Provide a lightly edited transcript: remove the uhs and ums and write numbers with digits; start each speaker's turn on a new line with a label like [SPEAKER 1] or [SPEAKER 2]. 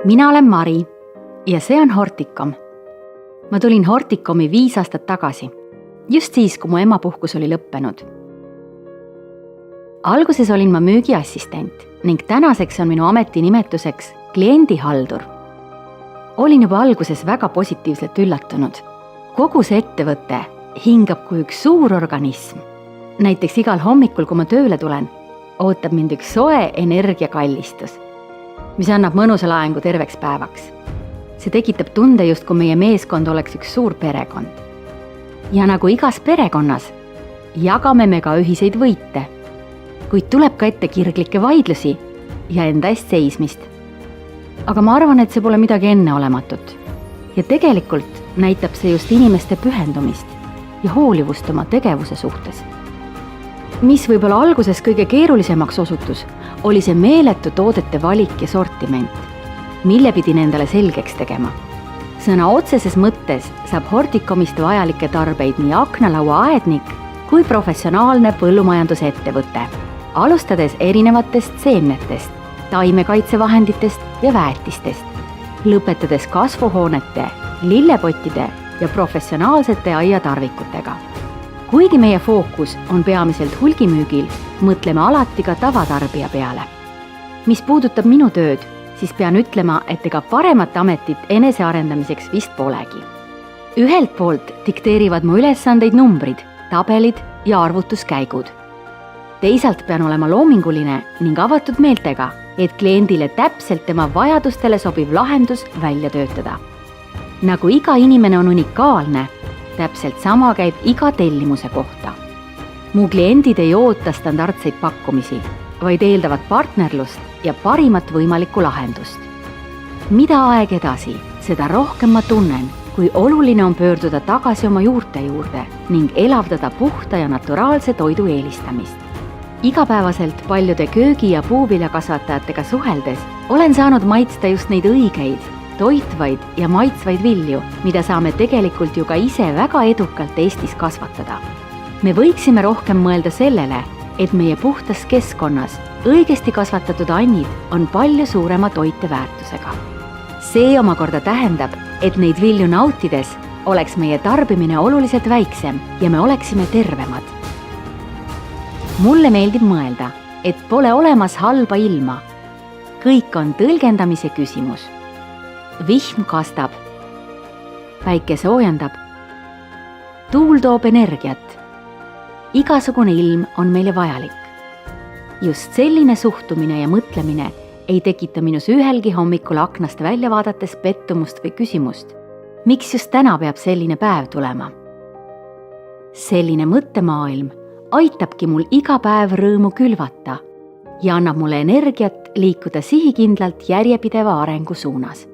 [SPEAKER 1] Mina olen Mari ja see on Horticom. Ma tulin Horticomi 5 aastat tagasi, just siis, kui mu emapuhkus oli lõppenud. Alguses olin ma müügiassistent ning tänaseks on minu ametinimetuseks kliendihaldur. Olin juba alguses väga positiivselt üllatunud. Kogu see ettevõte hingab kui üks suur organism. Näiteks igal hommikul, kui ma tööle tulen, ootab mind üks soe energiakallistus, mis annab mõnusa laengu terveks päevaks. See tekitab tunde just, kui meie meeskond oleks üks suur perekond. Ja nagu igas perekonnas, jagame me ka ühiseid võite, kuid tuleb ka ette kirglikke vaidlusi ja enda eest seismist. Aga ma arvan, et see pole midagi enneolematut. Ja tegelikult näitab see just inimeste pühendumist ja hoolivust oma tegevuse suhtes. Mis võib-olla alguses kõige keerulisemaks osutus, oli see meeletu toodete valik ja sortiment, mille pidin endale selgeks tegema. Sõna otseses mõttes saab Horticomist vajalikke tarbeid nii aknalauaaednik kui professionaalne põllumajandusettevõte, alustades erinevatest seemnetest, taimekaitsevahenditest ja väetistest, lõpetades kasvuhoonete, lillepottide ja professionaalsete aiatarvikutega. Kuigi meie fookus on peamiselt hulgimüügil, mõtleme alati ka tavatarbija peale. Mis puudutab minu tööd, siis pean ütlema, et ega paremat ametit enesearendamiseks vist polegi. Ühelt poolt dikteerivad mu ülesandeid numbrid, tabelid ja arvutuskäigud. Teisalt pean olema loominguline ning avatud meeltega, et kliendile täpselt tema vajadustele sobiv lahendus välja töötada. Nagu iga inimene on unikaalne, täpselt sama käib iga tellimuse kohta. Mu kliendid ei oota standardseid pakkumisi, vaid eeldavad partnerlust ja parimat võimalikku lahendust. Mida aeg edasi, seda rohkem ma tunnen, kui oluline on pöörduda tagasi oma juurte juurde ning elavdada puhta ja naturaalse toidu eelistamist. Igapäevaselt paljude köögi- ja puuviljakasvatajatega suheldes olen saanud maitsta just neid õigeid, toitvaid ja maitsvaid vilju, mida saame tegelikult ju ka ise väga edukalt Eestis kasvatada. Me võiksime rohkem mõelda sellele, et meie puhtas keskkonnas õigesti kasvatatud annid on palju suurema toiteväärtusega. See omakorda tähendab, et neid vilju nautides oleks meie tarbimine oluliselt väiksem ja me oleksime tervemad. Mulle meeldib mõelda, et pole olemas halba ilma. Kõik on tõlgendamise küsimus. Vihm kastab, päike soojendab, tuul toob energiat. Igasugune ilm on meile vajalik. Just selline suhtumine ja mõtlemine ei tekita minus ühelgi hommikul aknast välja vaadates pettumust või küsimust. Miks just täna peab selline päev tulema? Selline mõttemaailm aitabki mul iga päev rõõmu külvata ja annab mulle energiat liikuda sihikindlalt järjepideva arengu suunas.